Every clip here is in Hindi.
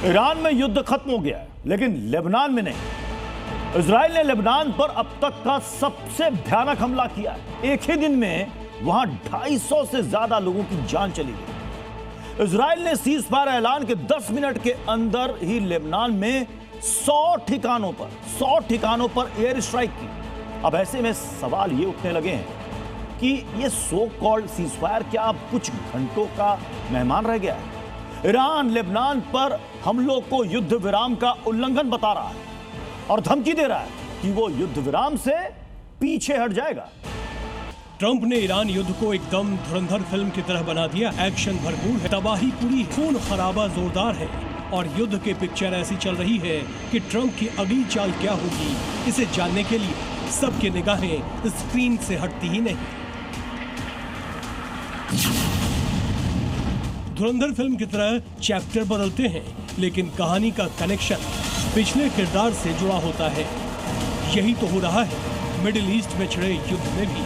ईरान में युद्ध खत्म हो गया है, लेकिन लेबनान में नहीं। इजराइल ने लेबनान पर अब तक का सबसे भयानक हमला किया है। एक ही दिन में वहां 250 से ज्यादा लोगों की जान चली गई। इजराइल ने सीज फायर ऐलान के 10 मिनट के अंदर ही लेबनान में 100 ठिकानों पर एयर स्ट्राइक की। अब ऐसे में सवाल ये उठने लगे हैं कि ये सो कॉल्ड सीज फायर क्या अब कुछ घंटों का मेहमान रह गया है? ईरान लेबनान पर हमलों को युद्ध विराम का उल्लंघन बता रहा है और धमकी दे रहा है कि वो युद्ध विराम से पीछे हट जाएगा। ट्रंप ने ईरान युद्ध को एकदम धुरंधर फिल्म की तरह बना दिया। एक्शन भरपूर है, तबाही पूरी, खून खराबा जोरदार है और युद्ध की पिक्चर ऐसी चल रही है कि ट्रंप की अगली चाल क्या होगी, इसे जानने के लिए सबकी निगाहें स्क्रीन से हटती ही नहीं। धुरंधर फिल्म की तरह चैप्टर बदलते हैं, लेकिन कहानी का कनेक्शन पिछले किरदार से जुड़ा होता है। यही तो हो रहा है मिडिल ईस्ट में छिड़े युद्ध में भी।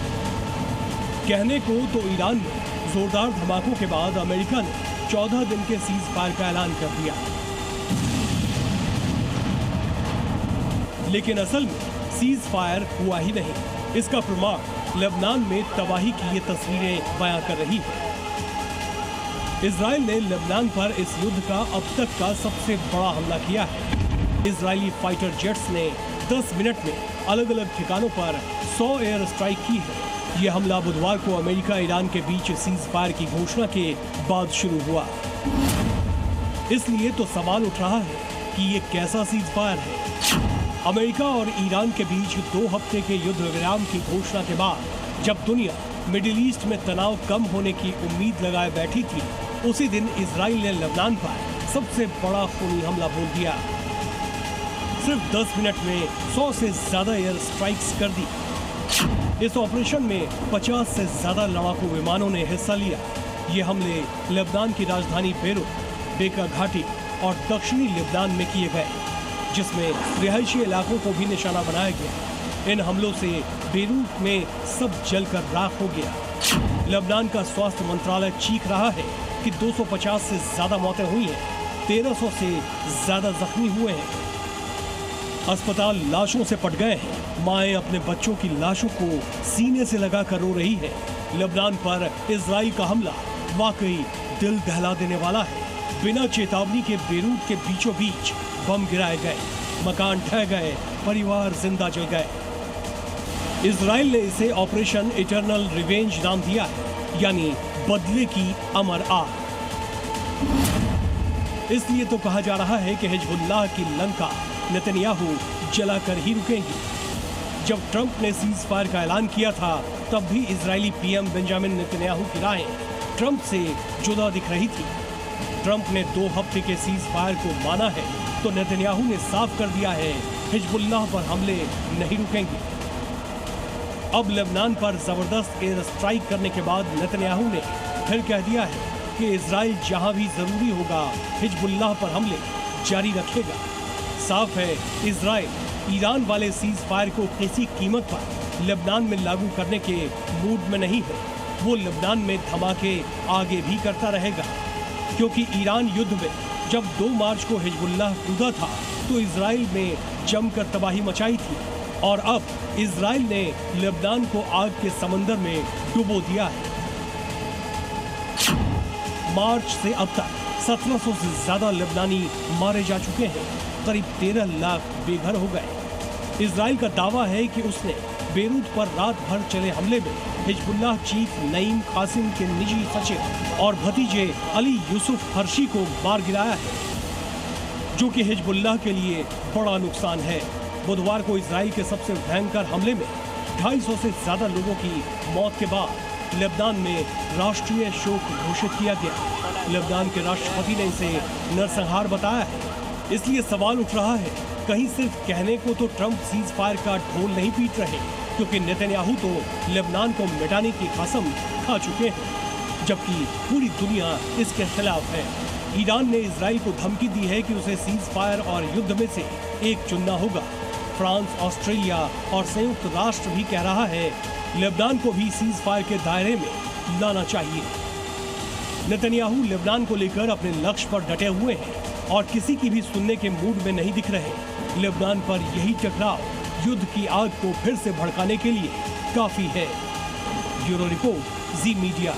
कहने को तो ईरान में जोरदार धमाकों के बाद अमेरिका ने 14 दिन के सीज फायर का ऐलान कर दिया, लेकिन असल में सीज फायर हुआ ही नहीं। इसका प्रमाण लेबनान में तबाही की ये तस्वीरें बयां कर रही है। इजराइल ने लेबनान पर इस युद्ध का अब तक का सबसे बड़ा हमला किया है। इजरायली फाइटर जेट्स ने 10 मिनट में अलग अलग ठिकानों पर 100 एयर स्ट्राइक की है। यह हमला बुधवार को अमेरिका ईरान के बीच सीज फायर की घोषणा के बाद शुरू हुआ। इसलिए तो सवाल उठ रहा है कि ये कैसा सीज फायर है? अमेरिका और ईरान के बीच 2 हफ्ते के युद्ध विराम की घोषणा के बाद जब दुनिया मिडिल ईस्ट में तनाव कम होने की उम्मीद लगाए बैठी थी, उसी दिन इजराइल ने लेबनान पर सबसे बड़ा खूनी हमला बोल दिया। सिर्फ 10 मिनट में 100 से ज्यादा एयर स्ट्राइक्स कर दी। इस ऑपरेशन में 50 से ज्यादा लड़ाकू विमानों ने हिस्सा लिया। ये हमले लेबनान की राजधानी बेरूत, बेका घाटी और दक्षिणी लेबनान में किए गए, जिसमें रिहायशी इलाकों को भी निशाना बनाया गया। इन हमलों से बेरूत में सब जलकर राख हो गया। लेबनान का स्वास्थ्य मंत्रालय चीख रहा है कि 250 से ज्यादा मौतें हुई हैं, 1300 से ज्यादा जख्मी हुए हैं। अस्पताल लाशों से पट गए हैं। माएं अपने बच्चों की लाशों को सीने से लगाकर रो रही है। लेबनान पर इजराइल का हमला वाकई दिल दहला देने वाला है। बिना चेतावनी के बेरूत के बीचों बीच बम गिराए गए, मकान ढह गए, परिवार जिंदा जल गए। इजराइल ने इसे ऑपरेशन इटर्नल रिवेंज नाम दिया है, यानी बदले की अमर आग। इसलिए तो कहा जा रहा है कि हिजबुल्लाह की लंका नेतन्याहू जलाकर ही रुकेंगी। जब ट्रंप ने सीज फायर का ऐलान किया था, तब भी इजरायली पीएम बेंजामिन नेतन्याहू की राहें ट्रंप से जुदा दिख रही थी। ट्रंप ने 2 हफ्ते के सीज फायर को माना है, तो नेतन्याहू ने साफ कर दिया है हिजबुल्लाह पर हमले नहीं रुकेंगे। अब लेबनान पर जबरदस्त एयर स्ट्राइक करने के बाद नेतन्याहू ने फिर कह दिया है कि इजराइल जहां भी जरूरी होगा हिजबुल्लाह पर हमले जारी रखेगा। साफ है, इजराइल ईरान वाले सीज फायर को किसी कीमत पर लेबनान में लागू करने के मूड में नहीं है। वो लेबनान में धमाके आगे भी करता रहेगा, क्योंकि ईरान युद्ध में जब 2 मार्च को हिजबुल्लाह कूदा था तो इजराइल में जमकर तबाही मचाई थी, और अब इजराइल ने लेबनान को आग के समंदर में डुबो दिया है। मार्च से अब तक 1700 से ज्यादा लेबनानी मारे जा चुके हैं। करीब 13 लाख बेघर हो गए। इजराइल का दावा है कि उसने बेरूत पर रात भर चले हमले में हिजबुल्लाह चीफ नईम कासिम के निजी सचिव और भतीजे अली यूसुफ हर्शी को मार गिराया है, जो कि हिजबुल्लाह के लिए बड़ा नुकसान है। बुधवार को इजराइल के सबसे भयंकर हमले में 250 से ज्यादा लोगों की मौत के बाद लेबनान में राष्ट्रीय शोक घोषित किया गया। लेबनान के राष्ट्रपति ने इसे नरसंहार बताया है। इसलिए सवाल उठ रहा है, कहीं सिर्फ कहने को तो ट्रंप सीज फायर का ढोल नहीं पीट रहे, क्योंकि नेतन्याहू तो लेबनान को मिटाने की कसम खा चुके हैं, जबकि पूरी दुनिया इसके खिलाफ है। ईरान ने इजराइल को धमकी दी है कि उसे सीज फायर और युद्ध में से एक चुनना होगा। फ्रांस, ऑस्ट्रेलिया और संयुक्त राष्ट्र भी कह रहा है लेबनान को भी सीज फायर के दायरे में लाना चाहिए। नेतन्याहू लेबनान को लेकर अपने लक्ष्य पर डटे हुए हैं। और किसी की भी सुनने के मूड में नहीं दिख रहे। लेबनान पर यही टकराव युद्ध की आग को फिर से भड़काने के लिए काफी है। ब्यूरो रिपोर्ट, जी मीडिया।